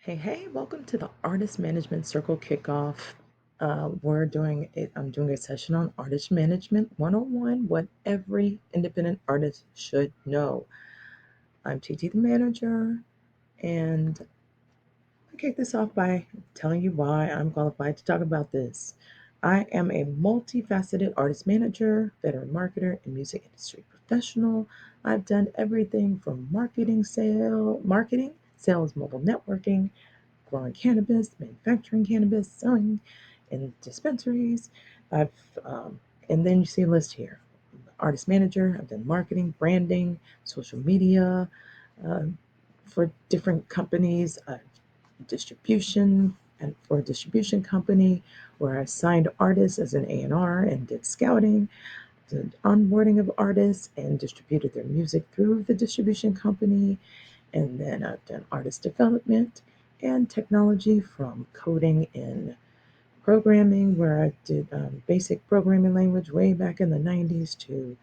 Hey, welcome to the Artist Management Circle Kickoff. I'm doing a session on Artist Management 101, what every independent artist should know. I'm TT the manager, and I kick this off by telling you why I'm qualified to talk about this. I am a multifaceted artist manager, veteran marketer, and music industry professional. I've done everything from marketing, sales, mobile networking, growing cannabis, manufacturing cannabis, selling in dispensaries. I've and then you see a list here. Artist manager. I've done marketing, branding, social media uh, for different companies. Distribution and for a distribution company where I signed artists as an A&R and did scouting, did onboarding of artists and distributed their music through the distribution company. And then I've done artist development and technology from coding in programming, where I did basic programming language way back in the 90s, to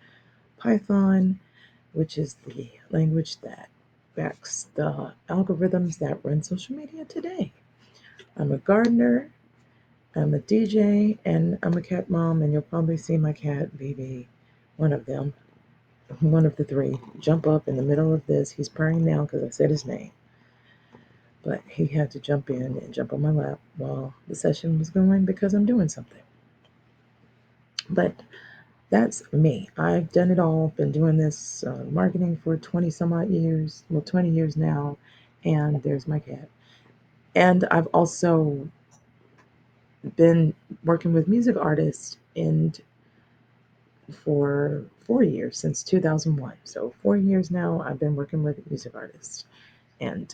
Python, which is the language that backs the algorithms that run social media today. I'm a gardener, I'm a DJ, and I'm a cat mom, and you'll probably see my cat, BB, one of them, one of the three, jump up in the middle of this. He's purring now because I said his name. But he had to jump in and jump on my lap while the session was going because I'm doing something. But that's me. I've done it all. Been doing this marketing for 20 some odd years, well, 20 years now. And there's my cat. And I've also been working with music artists for 4 years, since 2001. So 4 years now I've been working with music artists. And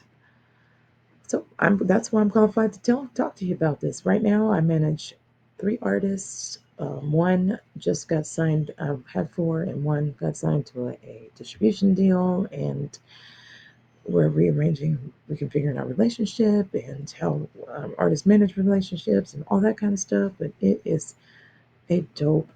so that's why I'm qualified to talk to you about this. Right now, I manage three artists. One just got signed. I've had four, and one got signed to a distribution deal, and we're rearranging, reconfiguring our relationship and how artists manage relationships and all that kind of stuff. But it is a dope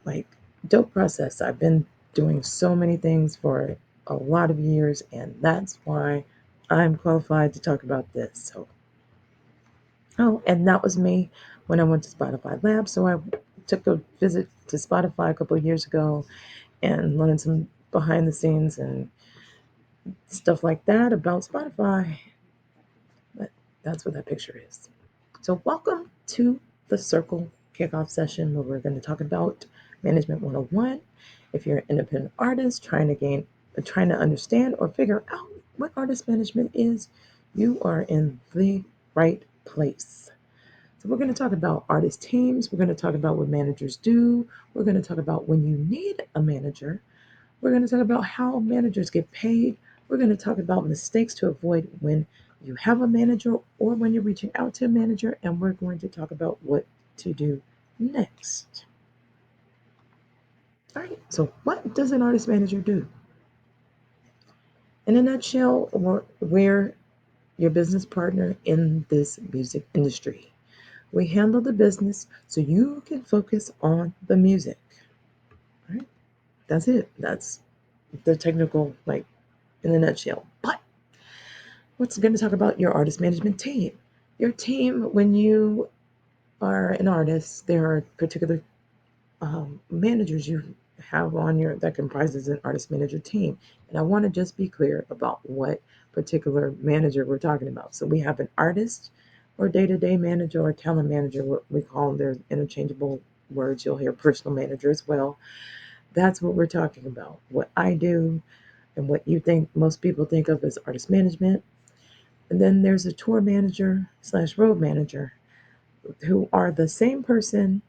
process. I've been doing so many things for a lot of years, and that's why I'm qualified to talk about this. So oh, and that was me when I went to Spotify Labs. So I took a visit to Spotify a couple of years ago and learned some behind the scenes and stuff like that about Spotify. But that's what that picture is. So welcome to the Circle Kickoff session where we're going to talk about Management 101. If you're an independent artist trying to understand or figure out what artist management is, you are in the right place. So we're going to talk about artist teams. We're going to talk about what managers do. We're going to talk about when you need a manager. We're going to talk about how managers get paid. We're going to talk about mistakes to avoid when you have a manager or when you're reaching out to a manager. And we're going to talk about what to do next. All right. So what does an artist manager do? In a nutshell, we're your business partner in this music industry. We handle the business so you can focus on the music. Right? That's it. That's the technical, like in a nutshell. But what's going to talk about your artist management team? Your team, when you are an artist, there are particular managers you have on your that comprises an artist manager team. And I want to just be clear about what particular manager we're talking about. So we have an artist or day-to-day manager or talent manager, what we call them. They're interchangeable words. You'll hear personal manager as well. That's what we're talking about. What I do and what you think most people think of as artist management. And then there's a tour manager slash road manager, who are the same person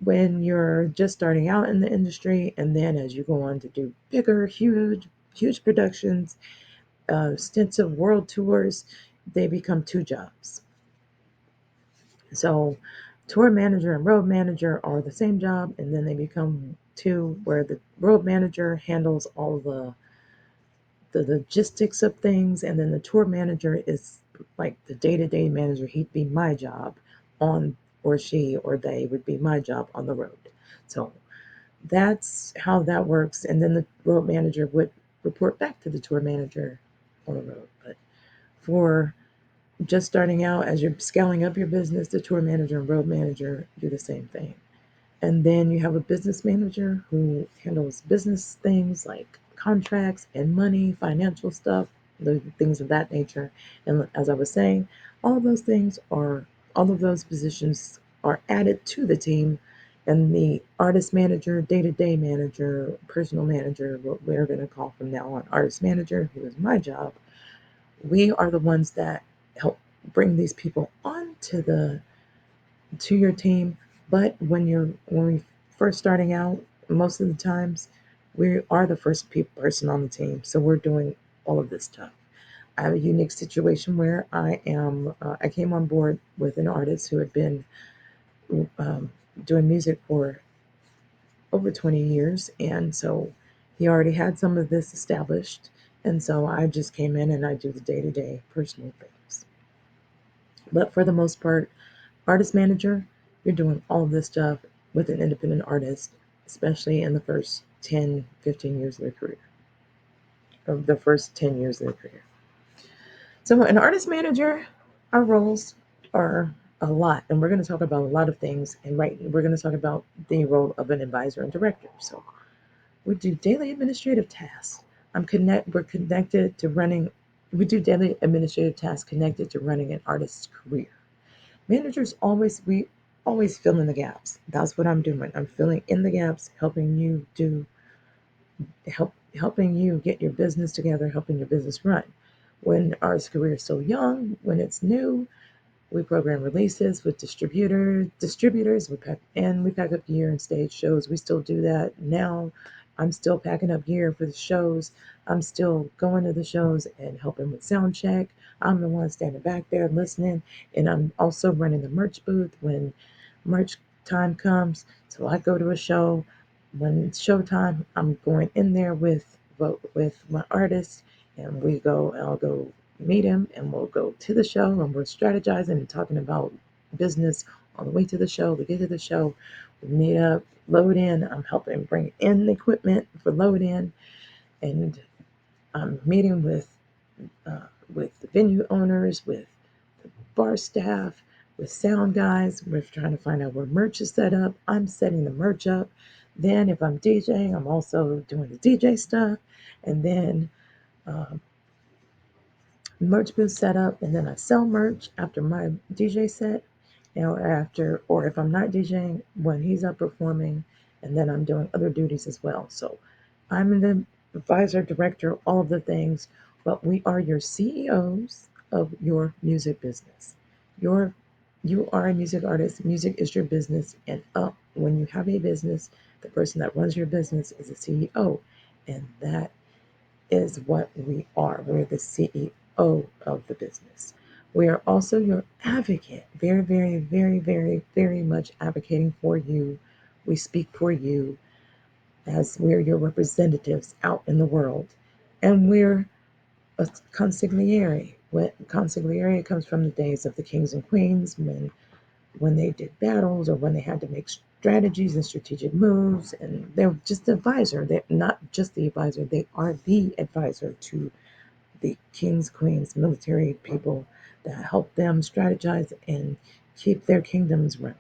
when you're just starting out in the industry, and then as you go on to do bigger, huge productions, stints of world tours, they become two jobs. So tour manager and road manager are the same job, and then they become two, where the road manager handles all the logistics of things, and then the tour manager is like the day-to-day manager. He'd be my job on, or she or they would be my job on the road. So that's how that works. And then the road manager would report back to the tour manager on the road. But for just starting out, as you're scaling up your business, the tour manager and road manager do the same thing. And then you have a business manager who handles business things like contracts and money, financial stuff, the things of that nature. And as I was saying, all of those things are, all of those positions are added to the team. And the artist manager, day to day manager, personal manager, what we're going to call from now on artist manager, who is my job, we are the ones that help bring these people onto the to your team. But when we first starting out, most of the times we are the first person on the team, so we're doing all of this stuff. I have a unique situation where I came on board with an artist who had been um, doing music for over 20 years, and so he already had some of this established, and so I just came in and I do the day-to-day personal things. But for the most part, artist manager, you're doing all of this stuff with an independent artist, especially in the first 10, 15 years of their career, or the first 10 years of their career. So, an artist manager, our roles are a lot, and we're going to talk about a lot of things. And right, we're going to talk about the role of an advisor and director. So, we do daily administrative tasks. We're connected to running. We do daily administrative tasks connected to running an artist's career. Managers we always fill in the gaps. That's what I'm doing. I'm filling in the gaps, helping you get your business together, helping your business run. When our career is so young, when it's new, we program releases with distributors. We pack up gear and stage shows. We still do that now. I'm still packing up gear for the shows. I'm still going to the shows and helping with sound check. I'm the one standing back there listening, and I'm also running the merch booth when merch time comes. So I go to a show. When it's showtime, I'm going in there with my artist, and I'll go meet him, and we'll go to the show, and we're strategizing and talking about business on the way to the show. We get to the show, we meet up, load in. I'm helping bring in the equipment for load in, and I'm meeting with the venue owners, with bar staff, with sound guys. We're trying to find out where merch is set up. I'm setting the merch up. Then if I'm DJing, I'm also doing the DJ stuff, and then um, merch booth set up, and then I sell merch after my DJ set, or if I'm not DJing when he's up performing, and then I'm doing other duties as well. So I'm the advisor, director, all of the things, but we are your CEOs of your music business. Your you are a music artist. Music is your business, and when you have a business, the person that runs your business is a CEO, and that is what we are. We're the CEO of the business. We are also your advocate, very, very, very, very, very much advocating for you. We speak for you as we're your representatives out in the world. And we're a consigliere. What consigliere comes from the days of the kings and queens when they did battles or when they had to make strategies and strategic moves, and they're just the advisor. They're not just the advisor, they are the advisor to the kings, queens, military people that help them strategize and keep their kingdoms running.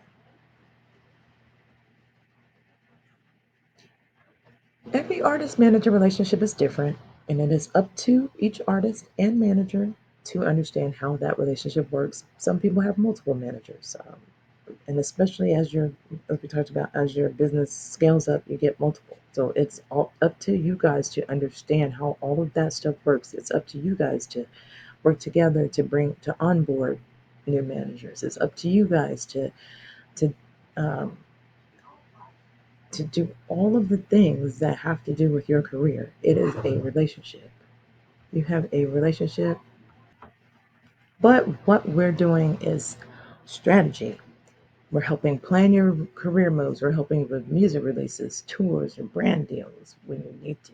Every artist manager relationship is different, and it is up to each artist and manager to understand how that relationship works. Some people have multiple managers, and especially as we talked about, as your business scales up, you get multiple. So it's all up to you guys to understand how all of that stuff works. It's up to you guys to work together to onboard new managers. It's up to you guys to um, to do all of the things that have to do with your career. It is a relationship. You have a relationship, but what we're doing is strategy. We're helping plan your career moves. We're helping with music releases, tours, and brand deals when you need to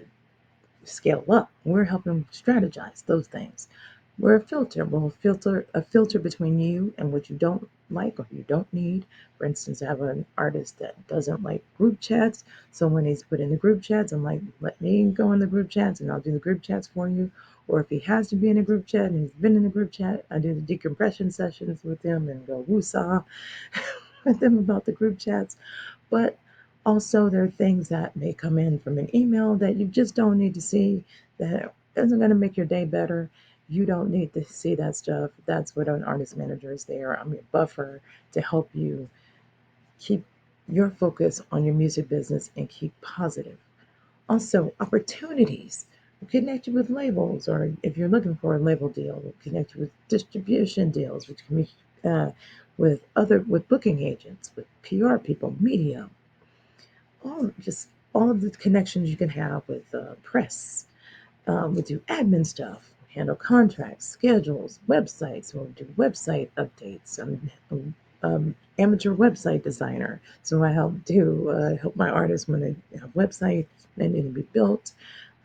scale up. We're helping strategize those things. We're a filter. We'll filter a filter between you and what you don't like or you don't need. For instance, I have an artist that doesn't like group chats. So when he's put in the group chats, I'm like, let me go in the group chats and I'll do the group chats for you. Or if he has to be in a group chat and he's been in a group chat, I do the decompression sessions with him and go woosah with them about the group chats. But also, there are things that may come in from an email that you just don't need to see, that isn't going to make your day better. You don't need to see that stuff. That's what an artist manager is there. I'm your buffer to help you keep your focus on your music business and keep positive. Also, opportunities. We'll connect you with labels, or if you're looking for a label deal, we'll connect you with distribution deals, which can be with booking agents, with PR people, media, all of the connections you can have with press. We do admin stuff, handle contracts, schedules, websites. We'll do website updates. I'm amateur website designer, so I help my artists when they have websites that need to be built.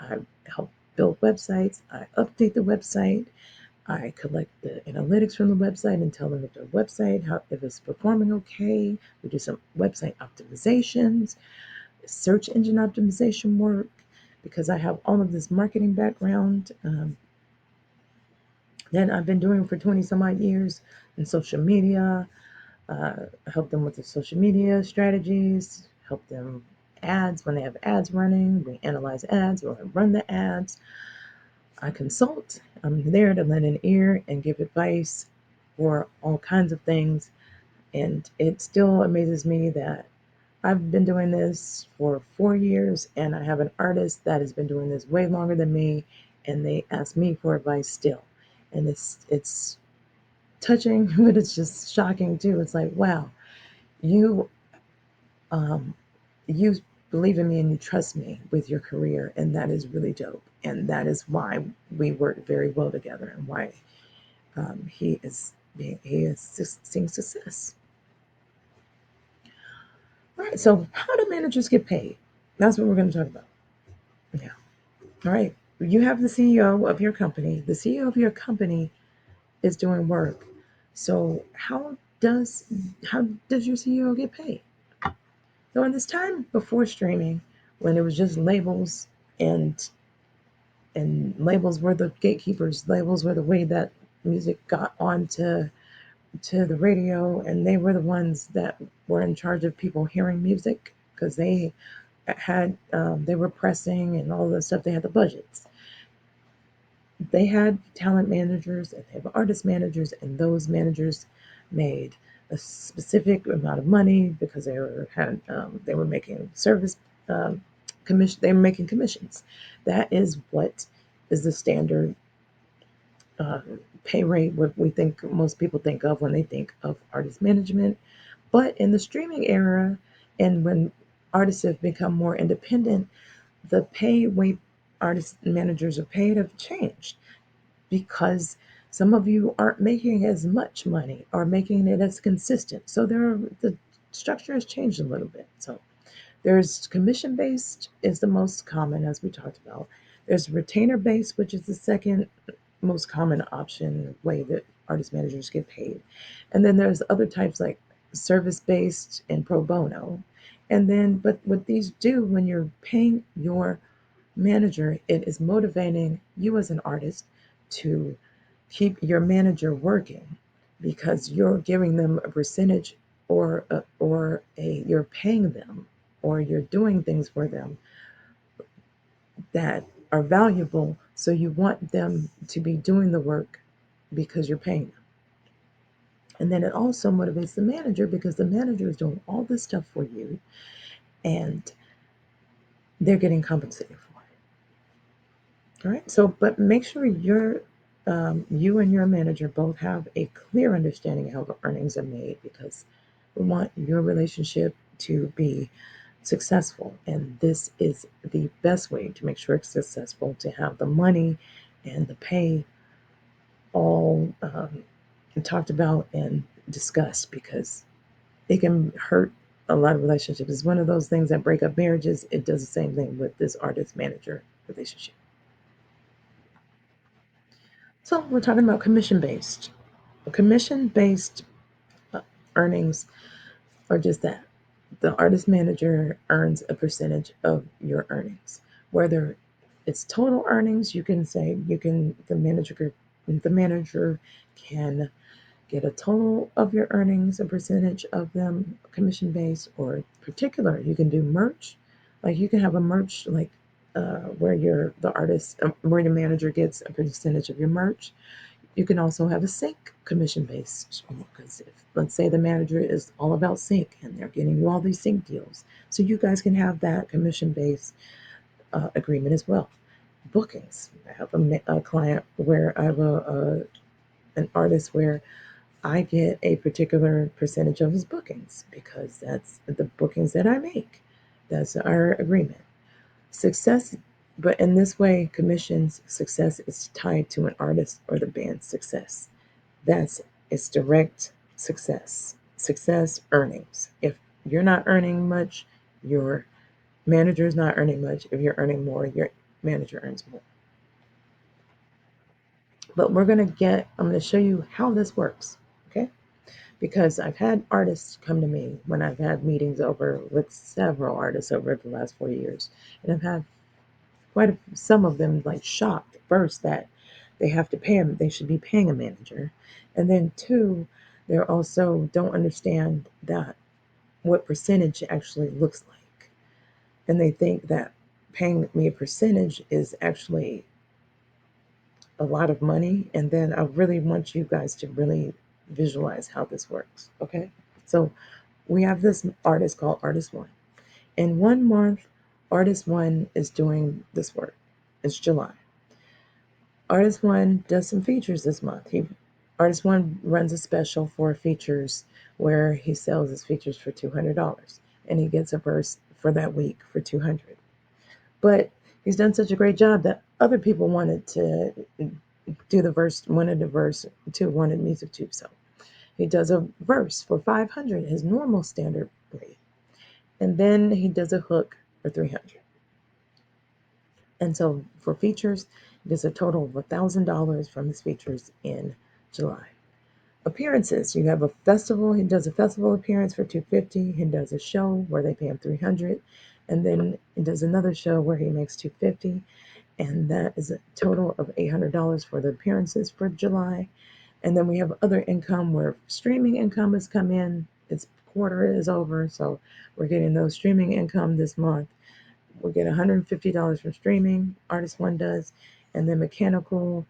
I help build websites. I update the website. I collect the analytics from the website and tell them if their website, how if it's performing okay. We do some website optimizations, search engine optimization work, because I have all of this marketing background that I've been doing for 20 some odd years in social media. Help them with the social media strategies, help them ads when they have ads running. We analyze ads or run the ads. I consult. I'm there to lend an ear and give advice for all kinds of things. And it still amazes me that I've been doing this for 4 years, and I have an artist that has been doing this way longer than me, and they ask me for advice still. And it's touching, but it's just shocking too. It's like, wow, you um, you believe in me and you trust me with your career, and that is really dope. And that is why we work very well together, and why he is seeing success. All right, so how do managers get paid? That's what we're going to talk about. Yeah. All right. You have the CEO of your company. The CEO of your company is doing work. So how does your CEO get paid? So in this time before streaming, when it was just labels and labels were the gatekeepers, labels were the way that music got onto to the radio, and they were the ones that were in charge of people hearing music because they were pressing and all the stuff. They had the budgets. They had talent managers and they have artist managers, and those managers made a specific amount of money because they were making service commission. They were making commissions. That is what is the standard uh, pay rate. What we think most people think of when they think of artist management. But in the streaming era, and when artists have become more independent, the pay way artist managers are paid have changed because some of you aren't making as much money or making it as consistent. So the structure has changed a little bit. So there's commission based is the most common, as we talked about. There's retainer based, which is the second most common option way that artist managers get paid. And then there's other types like service based and pro bono. And then, but what these do when you're paying your manager, it is motivating you as an artist to keep your manager working because you're giving them a percentage, you're paying them, or you're doing things for them that are valuable, so you want them to be doing the work because you're paying them. And then it also motivates the manager because the manager is doing all this stuff for you and they're getting compensated for it. All right. So, but make sure you and your manager both have a clear understanding of how the earnings are made, because we want your relationship to be successful. And this is the best way to make sure it's successful, to have the money and the pay all talked about and discussed, because it can hurt a lot of relationships. It's one of those things that break up marriages. It does the same thing with this artist manager relationship. So we're talking about commission based. Commission based earnings are just that. The artist manager earns a percentage of your earnings, whether It's total earnings. You can say the manager can get a total of your earnings, a percentage of them commission based or particular. You can do merch, like you can have a merch like where you're the artist, where the manager gets a percentage of your merch. You can also have a sync commission based because if let's say the manager is all about sync and they're getting you all these sync deals, so you guys can have that commission based agreement as well. Bookings. I have a client where I have an artist where I get a particular percentage of his bookings because that's the bookings that I make. That's our agreement. Success, but in this way, commissions success is tied to an artist or the band's success. That's it's direct success. Success earnings. If you're not earning much, your manager is not earning much. If you're earning more, your manager earns more. But I'm gonna show you how this works. Okay? Because I've had artists come to me when I've had meetings over with several artists over the last 4 years, and I've had some of them like shocked first that they have to pay them, they should be paying a manager, and then two, they're also don't understand that what percentage actually looks like, and they think that paying me a percentage is actually a lot of money, and then I really want you guys to really visualize how this works. Okay, so we have this artist called Artist One. In 1 month, Artist One is doing this work. It's July. Artist One does some features this month. Artist One runs a special for features where he sells his features for $200 and he gets a verse for that week for 200. But he's done such a great job that other people wanted to do the verse, wanted the verse too, wanted music too. So he does a verse for 500, his normal standard rate. And then he does a hook for 300. And so for features, he does a total of $1,000 from his features in July. Appearances, you have a festival. He does a festival appearance for 250. He does a show where they pay him 300, and then he does another show where he makes 250, and that is a total of $800 for the appearances for July. And then we have other income where streaming income has come in. Its quarter is over, so we're getting those streaming income this month. We'll get $150 from streaming, Artist One does, and then mechanical.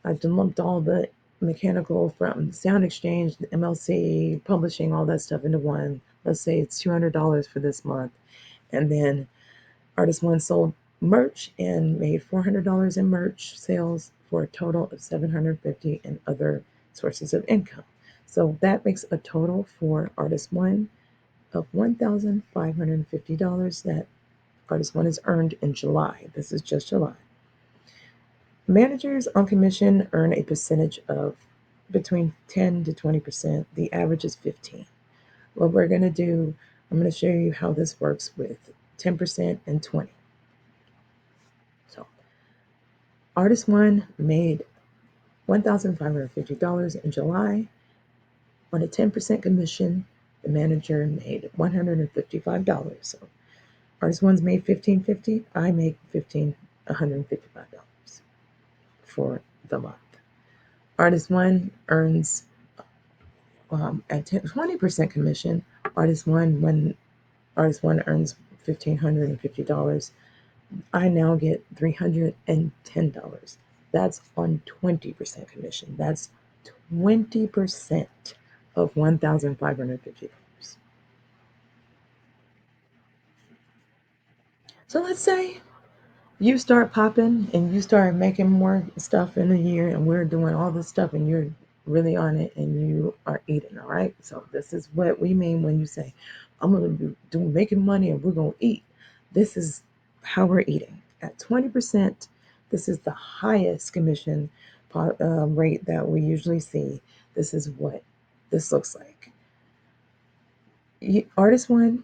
I lumped all the mechanical from Sound Exchange, the MLC, publishing, all that stuff into one. Let's say it's $200 for this month. And then Artist One sold merch and made $400 in merch sales for a total of $750 in other sources of income. So that makes a total for Artist One of $1,550 that Artist One has earned in July. This is just July. Managers on commission earn a percentage of between 10 to 20%. The average is 15. What we're going to do, I'm going to show you how this works with 10% and 20. So, Artist One made $1,550 in July. On a 10% commission, the manager made $155. So, Artist One's made $1,550. I make $155 for the month. Artist One earns at 20% commission. When Artist One earns $1,550, I now get $310. That's on 20% commission. That's 20% of $1,550. So let's say you start popping and you start making more stuff in a year and we're doing all this stuff and you're really on it and you are eating, all right? So this is what we mean when you say, I'm going to be making money and we're going to eat. This is how we're eating. At 20%, this is the highest commission rate that we usually see. This is what this looks like. Artist One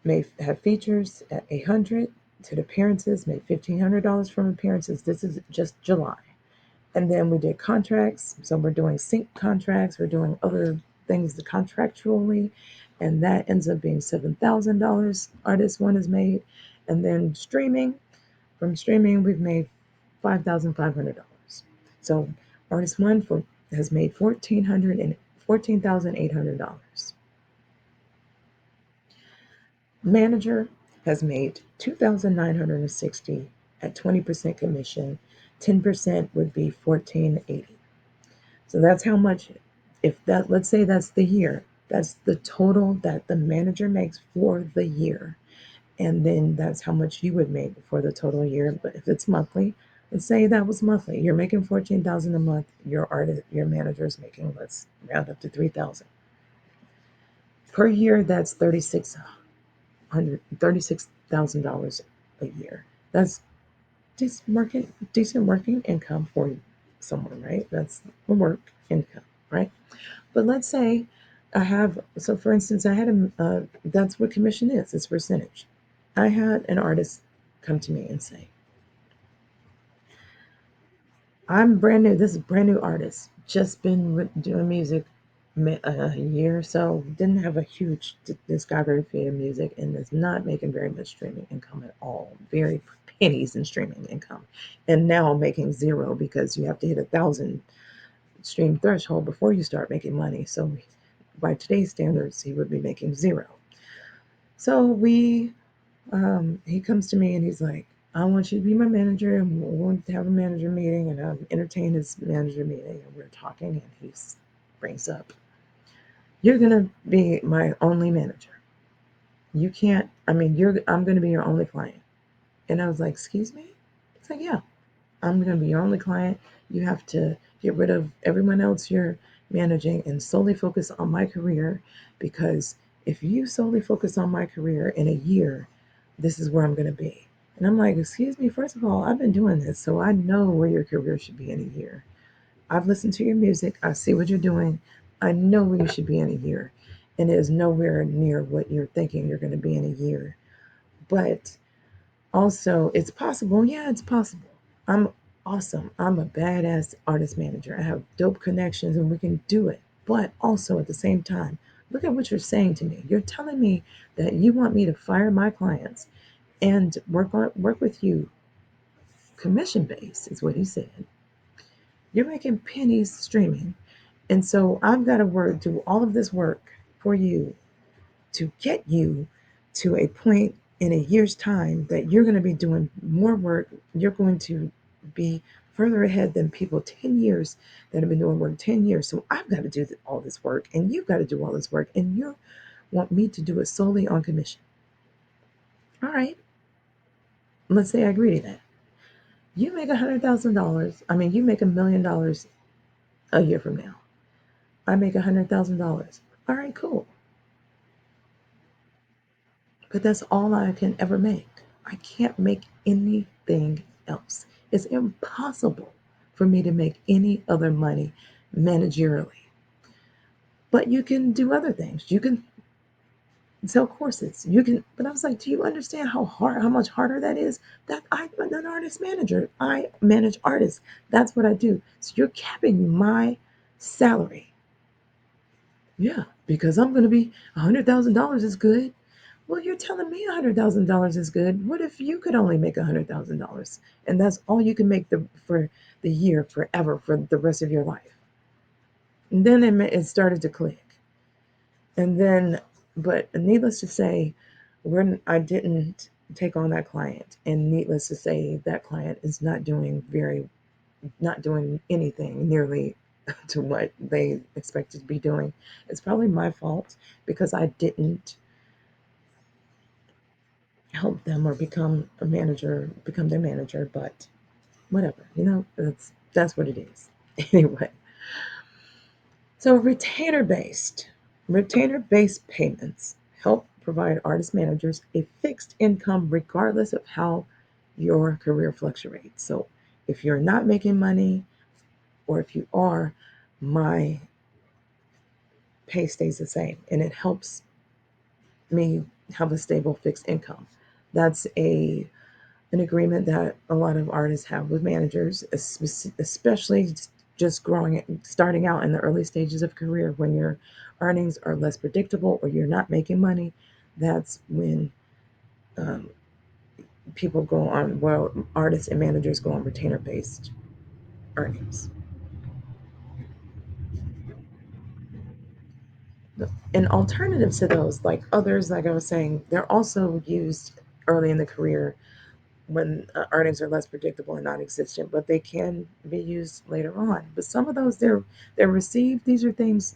may have features at 800 to the appearances, made $1,500 from appearances. This is just July. And then we did contracts. So we're doing sync contracts. We're doing other things contractually. And that ends up being $7,000 Artist One is made. And then streaming, From streaming, we've made $5,500. So artist one has made $14,800. Manager has made 2,960 at 20% commission. 10% would be 1480. So that's how much, if that, let's say that's the year, that's the total that the manager makes for the year. And then that's how much you would make for the total year. But if it's monthly, let's say that was monthly. You're making 14,000 a month. Your manager is making, let's round up to 3,000 per year. That's 36,000 a year. That's decent working income for someone, right? That's a work income, right? But let's say so for instance, I had that's what commission is, it's percentage. I had an artist come to me and say, I'm brand new. This is a brand new artist. Just been doing music a year or so. Didn't have a huge discography of music and is not making very much streaming income at all. Very pennies in streaming income. And now I'm making zero because you have to hit 1,000 stream threshold before you start making money. So by today's standards, he would be making zero. So he comes to me and he's like, I want you to be my manager. And we want to have a manager meeting. And I entertain his manager meeting. And we're talking, and he brings up, you're going to be my only manager. You can't, I'm going to be your only client. And I was like, excuse me? He's like, yeah, I'm going to be your only client. You have to get rid of everyone else you're managing and solely focus on my career, because if you solely focus on my career in a year, this is where I'm going to be. And I'm like, excuse me, first of all, I've been doing this, so I know where your career should be in a year. I've listened to your music, I see what you're doing, I know where you should be in a year. And it is nowhere near what you're thinking you're going to be in a year. But also, it's possible. Yeah, it's possible. I'm awesome. I'm a badass artist manager. I have dope connections and we can do it. But also at the same time, look at what you're saying to me. You're telling me that you want me to fire my clients and work with you commission based is what he said. You're making pennies streaming. And so I've got to do all of this work for you to get you to a point in a year's time that you're going to be doing more work. You're going to be further ahead than people 10 years that have been doing work 10 years. So I've got to do all this work, and you've got to do all this work, and you want me to do it solely on commission. All right, let's say I agree to that. You make $100,000. You make $1 million a year from now. I make $100,000. All right, cool. But that's all I can ever make. I can't make anything else. It's impossible for me to make any other money managerially. But you can do other things. You can sell courses. You can, but I was like, do you understand how much harder that is? That I'm an artist manager. I manage artists. That's what I do. So you're capping my salary. Yeah, because I'm going to be $100,000 is good. Well, you're telling me $100,000 is good. What if you could only make $100,000 and that's all you can make for the year forever for the rest of your life? And then it started to click. And then, but needless to say, I didn't take on that client, and needless to say, that client is not doing anything nearly to what they expected to be doing. It's probably my fault because I didn't help them or become their manager, but whatever, that's what it is. Anyway, so retainer based payments help provide artist managers a fixed income regardless of how your career fluctuates. So if you're not making money, or if you are, my pay stays the same, and it helps me have a stable fixed income. That's an agreement that a lot of artists have with managers, especially just starting out in the early stages of career when your earnings are less predictable or you're not making money. That's when um, people go on, well, artists and managers go on retainer based earnings. An alternative to those, like others, like I was saying, they're also used early in the career when earnings are less predictable and non-existent, but they can be used later on. But some of those they're received. These are things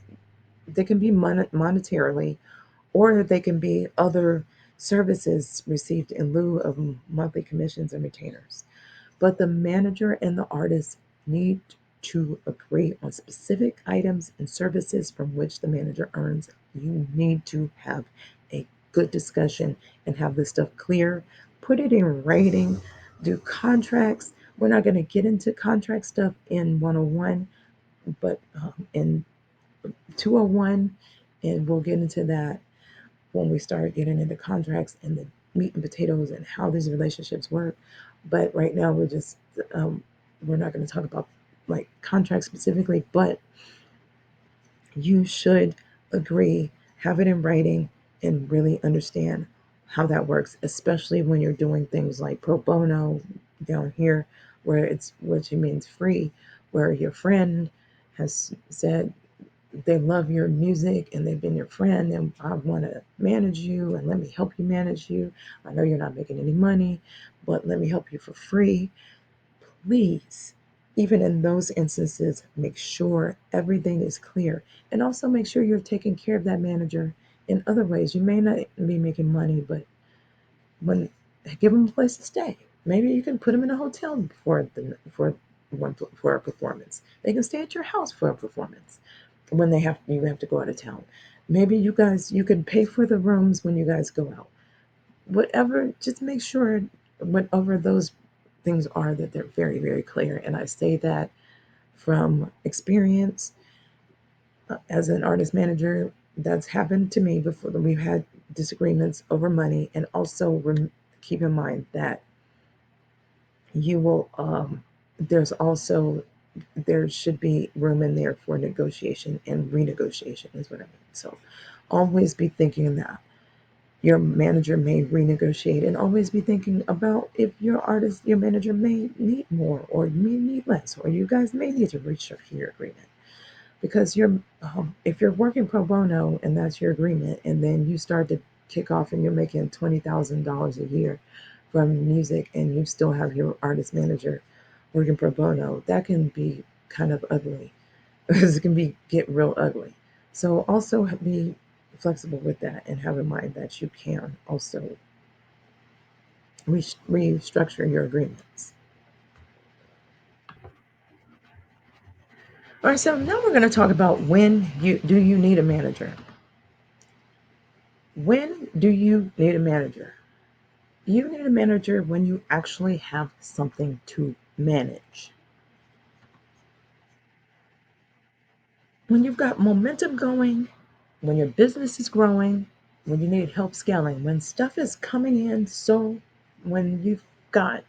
they can be monetarily, or they can be other services received in lieu of monthly commissions and retainers. But the manager and the artist need to agree on specific items and services from which the manager earns. You need to have a good discussion and have this stuff clear. Put it in writing, do contracts. We're not going to get into contract stuff in 101, but in 201, and we'll get into that when we start getting into contracts and the meat and potatoes and how these relationships work. But right now, um, we're not going to talk about like contracts specifically, but you should agree, have it in writing, and really understand how that works, especially when you're doing things like pro bono down here, where it's which it means free, where your friend has said they love your music and they've been your friend and I want to manage you and let me help you manage you. I know you're not making any money, but let me help you for free. Please, even in those instances, make sure everything is clear and also make sure you're taking care of that manager in other ways. You may not be making money, but when give them a place to stay. Maybe you can put them in a hotel for a performance. They can stay at your house for a performance when you have to go out of town. Maybe you can pay for the rooms when you guys go out. Whatever, just make sure whatever those things are that they're very very clear. And I say that from experience as an artist manager. That's happened to me before. We've had disagreements over money, and also keep in mind that you will. There's also there should be room in there for negotiation and renegotiation is what I mean. So always be thinking that your manager may renegotiate and always be thinking about if your manager may need more or you may need less or you guys may need to restructure your agreement because if you're working pro bono and that's your agreement and then you start to kick off and you're making $20,000 a year from music and you still have your artist manager working pro bono, that can be kind of ugly because it can be get real ugly. So also be flexible with that and have in mind that you can also restructure your agreements. All right, so now we're going to talk about when you need a manager. When do you need a manager? You need a manager when you actually have something to manage. When you've got momentum going, when your business is growing, when you need help scaling, when stuff is coming in, so when you've got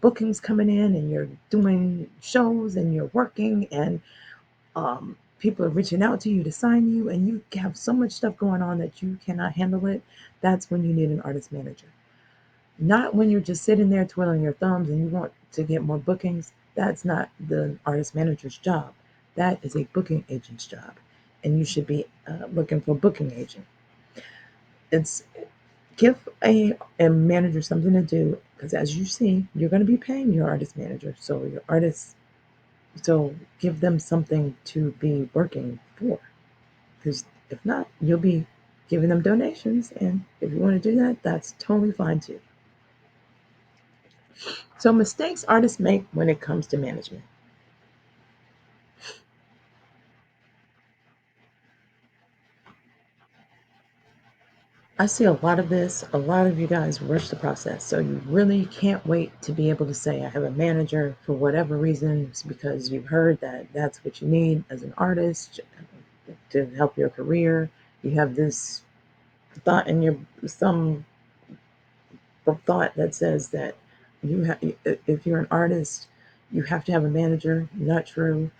bookings coming in and you're doing shows and you're working and people are reaching out to you to sign you and you have so much stuff going on that you cannot handle it, that's when you need an artist manager. Not when you're just sitting there twiddling your thumbs and you want to get more bookings. That's not the artist manager's job. That is a booking agent's job. And you should be looking for a booking agent. It's give a manager something to do because as you see, you're going to be paying your artist manager. So give them something to be working for. Because if not, you'll be giving them donations. And if you want to do that, that's totally fine too. So, mistakes artists make when it comes to management. I see a lot of this. A lot of you guys rush the process. So, you really can't wait to be able to say, I have a manager for whatever reasons, because you've heard that that's what you need as an artist to help your career. You have this thought in your, some thought that says that if you're an artist, you have to have a manager. Not true.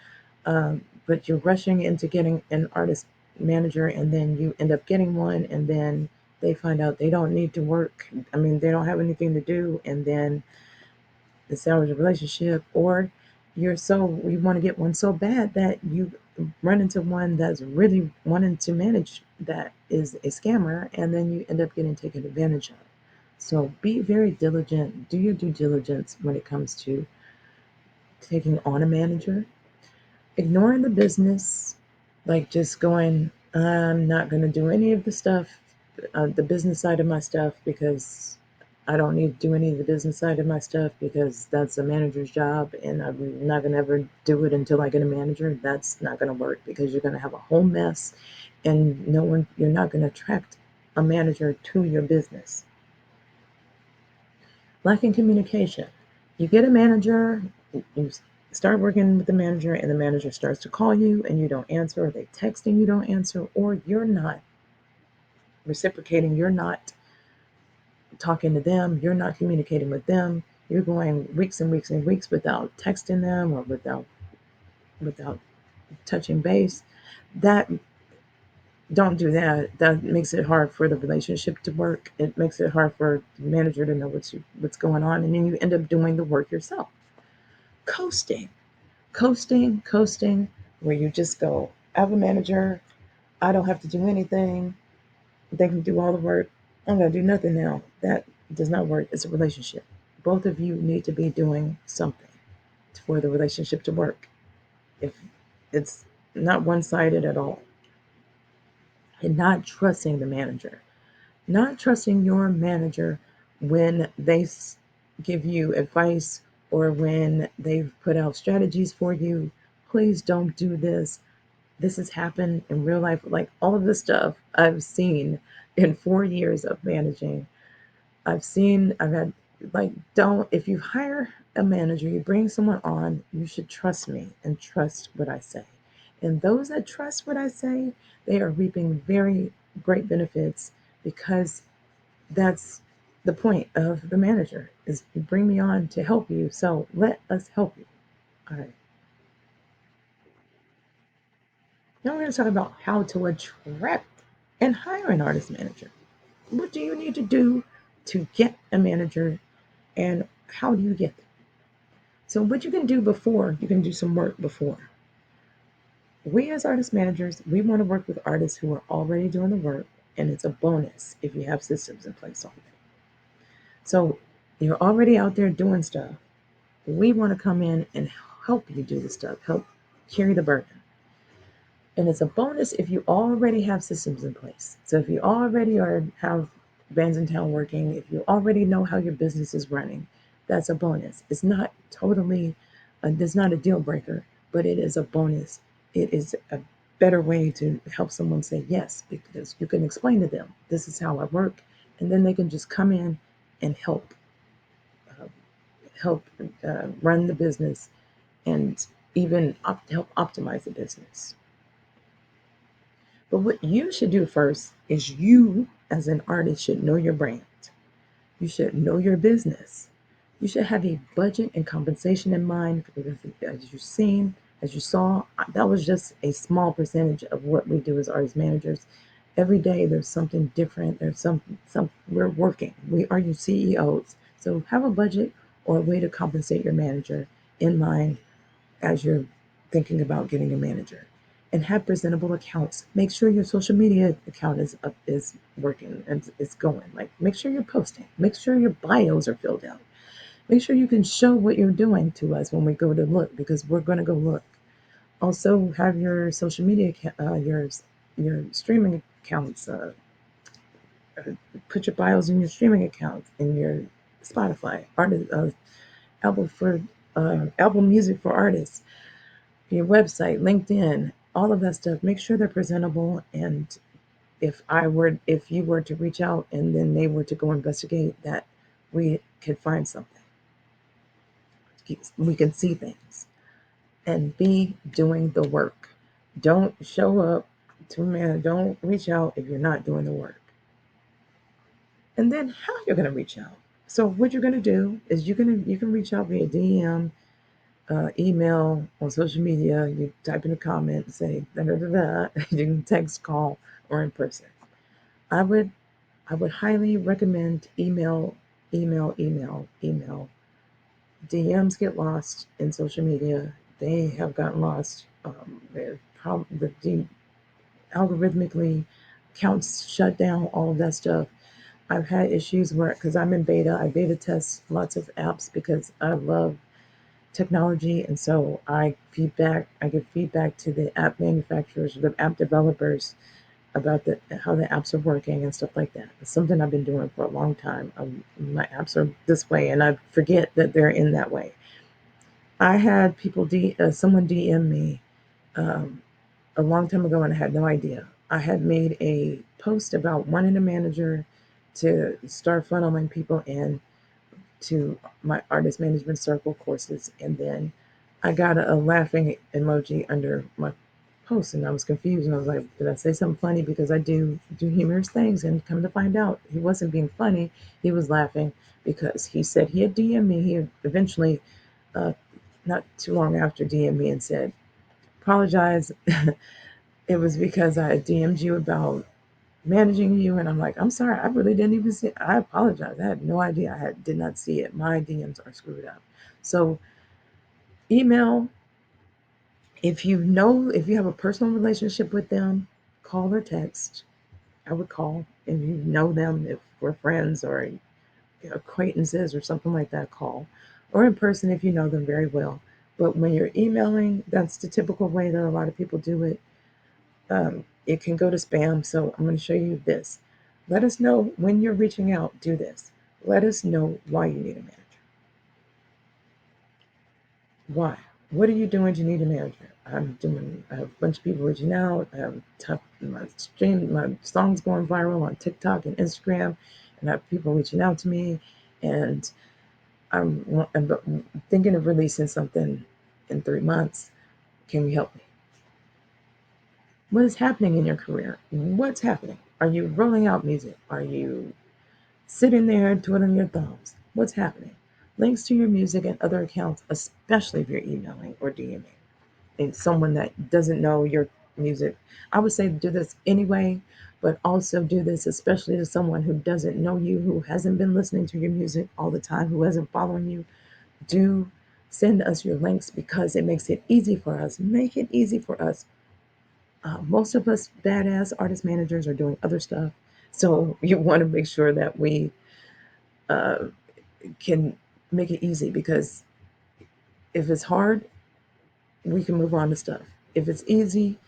But you're rushing into getting an artist manager and then you end up getting one and then they find out they don't need to work. I mean, they don't have anything to do, and then the salvage a relationship, or you want to get one so bad that you run into one that's really wanting to manage that is a scammer, and then you end up getting taken advantage of. So be very diligent. Do your due diligence when it comes to taking on a manager. Ignoring the business, like just going, I'm not going to do any of the stuff, the business side of my stuff, because I don't need to do any of the business side of my stuff because that's a manager's job, and I'm not going to ever do it until I get a manager. That's not going to work because you're going to have a whole mess, and you're not going to attract a manager to your business. Lacking communication. You get a manager, you start working with the manager, and the manager starts to call you and you don't answer, or they text and you don't answer, or you're not reciprocating, you're not talking to them, you're not communicating with them, you're going weeks and weeks and weeks without texting them or without touching base. That Don't do that. That makes it hard for the relationship to work. It makes it hard for the manager to know what's going on, and then you end up doing the work yourself. Coasting, coasting, where you just go, I have a manager, I don't have to do anything, they can do all the work, I'm gonna do nothing now. That does not work. It's a relationship. Both of you need to be doing something for the relationship to work. If it's not one-sided at all. And not trusting the manager, not trusting your manager when they give you advice or when they've put out strategies for you. Please don't do this. This has happened in real life. Like all of the stuff I've seen in 4 years of managing, I've had, like, don't, if you hire a manager, you bring someone on, you should trust me and trust what I say. And those that trust what I say, they are reaping very great benefits, because that's the point of the manager, is you bring me on to help you. So let us help you. All right. Now we're going to talk about how to attract and hire an artist manager. What do you need to do to get a manager, and how do you get them? So what you can do before, you can do some work before. We as artist managers, we want to work with artists who are already doing the work, and it's a bonus if you have systems in place already. So you're already out there doing stuff. We want to come in and help you do the stuff, help carry the burden. And it's a bonus if you already have systems in place. So if you already have bands in town working, if you already know how your business is running, that's a bonus. It's not totally, it's not a deal breaker, but it is a bonus. It is a better way to help someone say yes, because you can explain to them, this is how I work, and then they can just come in and uh, help run the business, and even help optimize the business. But what you should do first is, you, as an artist, should know your brand. You should know your business. You should have a budget and compensation in mind, because as you saw, that was just a small percentage of what we do as artist managers. Every day there's something different. There's some we're working. We are your CEOs. So have a budget or a way to compensate your manager in mind as you're thinking about getting a manager. And have presentable accounts. Make sure your social media account is working and it's going. Like, make sure you're posting. Make sure your bios are filled out. Make sure you can show what you're doing to us when we go to look, because we're going to go look. Also, have your social media, your streaming accounts. Put your bios in your streaming accounts, in your Spotify, album for album music for artists, your website, LinkedIn, all of that stuff. Make sure they're presentable. And if you were to reach out and then they were to go investigate that, we could find something. We can see things and be doing the work. Don't show up to a man. Don't reach out if you're not doing the work. And then how you're going to reach out. So what you're going to do is you can reach out via DM, email, on social media. You type in a comment, say da da da da. You can text, call, or in person. I would I would highly recommend email, email, email, email. DMs get lost in social media. They have gotten lost. The algorithmically counts shut down, all of that stuff. I've had issues where, because I'm in beta, I beta test lots of apps because I love technology, and so I give feedback to the app manufacturers, the app developers about how the apps are working and stuff like that. It's something I've been doing for a long time. My apps are this way, and I forget that they're in that way. I had someone DM me um, a long time ago, and I had no idea. I had made a post about wanting a manager to start funneling people in to my artist management circle courses, and then I got a laughing emoji under my post, and I was confused, and I was like, did I say something funny? Because I do humorous things, and come to find out, he wasn't being funny. He was laughing because he said he had DM'd me. He had eventually, uh, not too long after, DM'd me and said, apologize. It was because I had DM'd you about managing you, and I'm like, I'm sorry, I really didn't even see it. I apologize. I had no idea. Did not see it. My DMs are screwed up. So email, if you have a personal relationship with them, call or text. I would call. If you know them, if we're friends or acquaintances or something like that, call. Or in person if you know them very well. But when you're emailing, that's the typical way that a lot of people do it. It can go to spam. So I'm going to show you this. Let us know when you're reaching out. Do this. Let us know why you need a manager. Why? What are you doing to need a manager? I have a bunch of people reaching out. I have my songs going viral on TikTok and Instagram, and I have people reaching out to me, and I'm thinking of releasing something in 3 months. Can you help me? What is happening in your career? What's happening? Are you rolling out music? Are you sitting there twiddling your thumbs? What's happening? Links to your music and other accounts, especially if you're emailing or DMing and someone that doesn't know your music. I would say do this anyway, but also do this especially to someone who doesn't know you, who hasn't been listening to your music all the time, who hasn't following you. Do send us your links because it makes it easy for us. Make it easy for us. Most of us badass artist managers are doing other stuff. So you want to make sure that we uh, can make it easy because if it's hard, we can move on to stuff. If it's easy,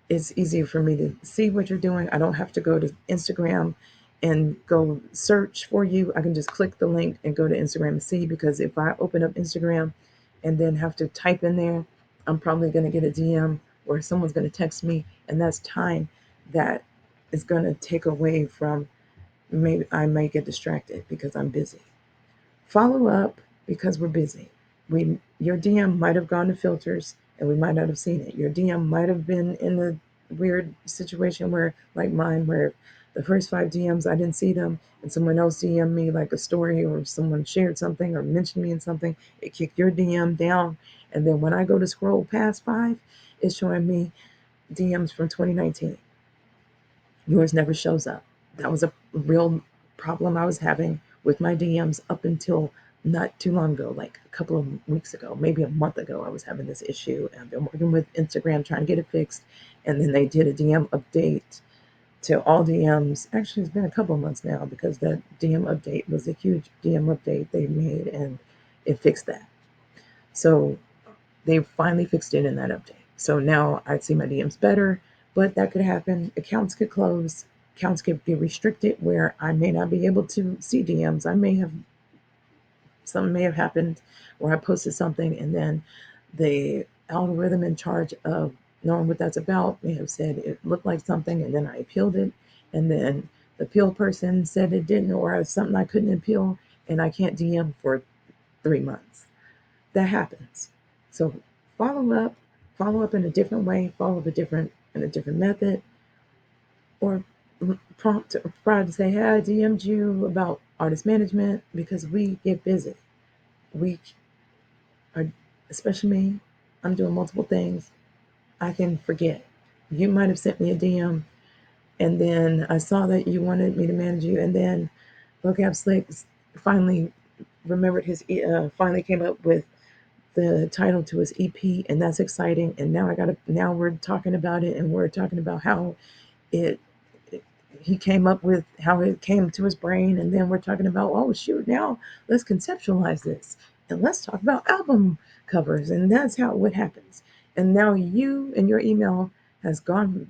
it's easier for me to see what you're doing. I don't have to go to Instagram and go search for you. I can just click the link and go to Instagram and see, because if I open up Instagram and then have to type in there, I'm probably going to get a DM or someone's going to text me, and that's time that is going to take away from, maybe I might get distracted because I'm busy. Follow up because we're busy. Your DM might have gone to filters and we might not have seen it. Your DM might have been in a weird situation where, like mine, where the first 5 DMs I didn't see them, and someone else DM'd me like a story, or someone shared something or mentioned me in something. It kicked your DM down, and then when I go to scroll past 5, it's showing me DMs from 2019. Yours never shows up. That was a real problem I was having with my DMs up until not too long ago, like a couple of weeks ago, maybe a month ago. I was having this issue, and I've been working with Instagram trying to get it fixed. And then they did a DM update to all DMs. Actually, it's been a couple of months now because that DM update was a huge DM update they made, and it fixed that. So they finally fixed it in that update. So now I see my DMs better, but that could happen. Accounts could close, accounts could be restricted where I may not be able to see DMs. Something may have happened where I posted something, and then the algorithm in charge of knowing what that's about may have said it looked like something, and then I appealed it, and then the appeal person said it didn't, or it was something I couldn't appeal, and I can't DM for 3 months. That happens. So follow up, follow up in a different way, follow up in a different method, or prompt Friday to say, hey, I DM'd you about artist management, because we get busy. We are, especially me, I'm doing multiple things. I can forget. You might have sent me a DM And then I saw that you wanted me to manage you. And then Vocab Slick finally remembered finally came up with the title to his EP, and that's exciting. And now we're talking about it, and we're talking about how it, he came up with how it came to his brain, and then we're talking about, oh shoot, now let's conceptualize this and let's talk about album covers, and that's how what happens. And now you and your email has gone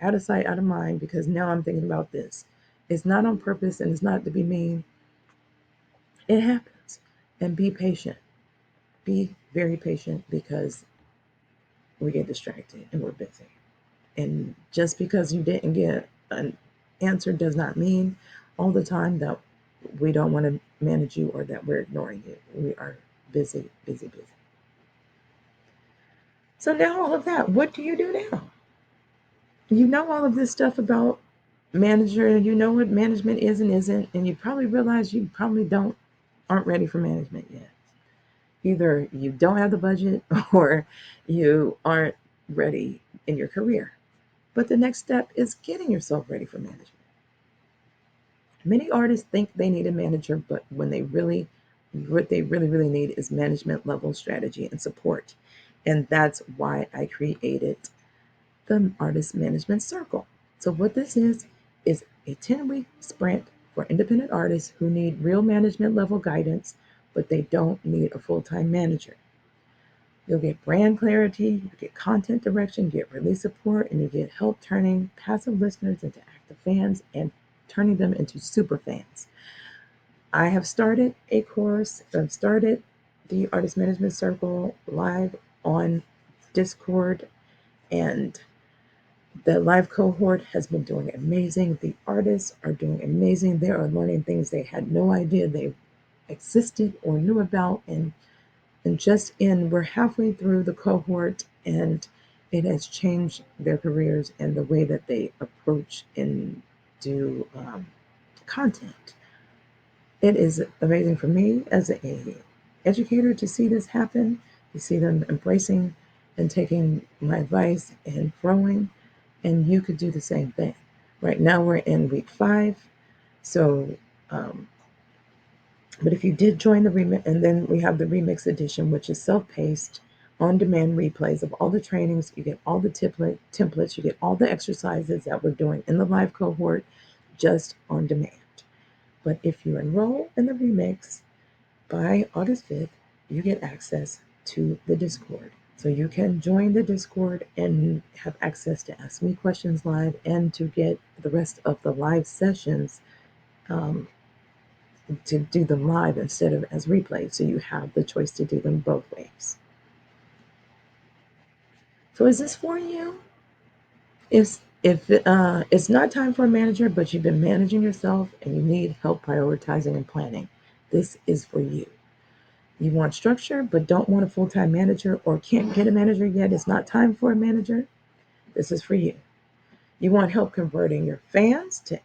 out of sight, out of mind, because now I'm thinking about this. It's not on purpose, and it's not to be mean. It happens. And be patient. Be very patient, because we get distracted and we're busy. And just because you didn't get an answer does not mean all the time that we don't want to manage you or that we're ignoring you. We are busy, busy, busy. So now all of that, what do you do now? You know all of this stuff about manager, you know what management is and isn't, and you probably realize you probably aren't ready for management yet. Either you don't have the budget or you aren't ready in your career. But the next step is getting yourself ready for management. Many artists think they need a manager, but what they really need is management level strategy and support. And that's why I created the Artist Management Circle. So, what this is a 10-week sprint for independent artists who need real management level guidance, but they don't need a full time manager. You'll get brand clarity, you get content direction, you get release support, and you get help turning passive listeners into active fans and turning them into super fans. I have started a course, I've started the Artist Management Circle live on Discord, and the live cohort has been doing amazing. The artists are doing amazing. They are learning things they had no idea they existed or knew about, and we're halfway through the cohort, and it has changed their careers and the way that they approach and do content. It is amazing for me as a educator to see this happen, to see them embracing and taking my advice and growing, and you could do the same thing. Right now we're in week 5, so um, but if you did join the remix, and then we have the remix edition, which is self-paced, on-demand replays of all the trainings. You get all the templates. You get all the exercises that we're doing in the live cohort, just on demand. But if you enroll in the remix by August 5th, you get access to the Discord. So you can join the Discord and have access to ask me questions live and to get the rest of the live sessions, um, to do them live instead of as replays. So you have the choice to do them both ways. So is this for you? If it's not time for a manager, but you've been managing yourself and you need help prioritizing and planning, this is for you. You want structure, but don't want a full-time manager or can't get a manager yet. It's not time for a manager. This is for you. You want help converting your fans to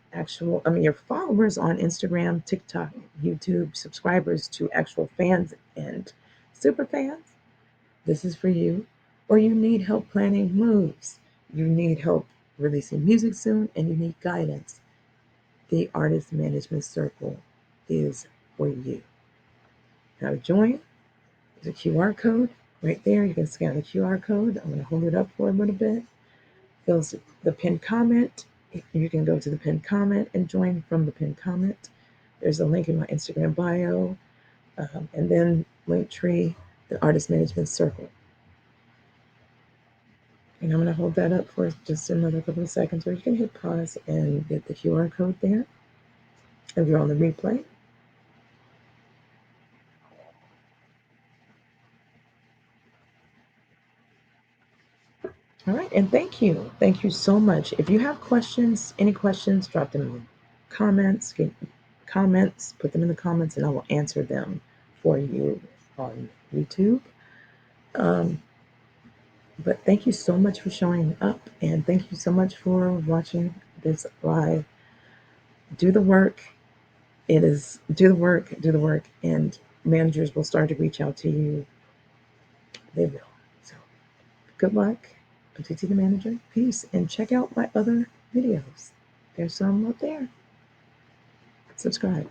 your followers on Instagram, TikTok, YouTube, subscribers to actual fans and super fans. This is for you. Or you need help planning moves. You need help releasing music soon, and you need guidance. The Artist Management Circle is for you. How to join? There's a QR code right there. You can scan the QR code. I'm going to hold it up for a little bit. There's the pinned comment. You can go to the pinned comment and join from the pinned comment. There's a link in my Instagram bio, and then Linktree, the Artist Management Circle. And I'm going to hold that up for just another couple of seconds, or you can hit pause and get the QR code there if you're on the replay. All right, and thank you. Thank you so much. If you have questions, any questions, drop them in comments, put them in the comments, and I will answer them for you on YouTube. Um, but thank you so much for showing up, and thank you so much for watching this live. Do the work. It is do the work, and managers will start to reach out to you. They will. So good luck. OTT the manager. Peace. And check out my other videos. There's some up there. Subscribe.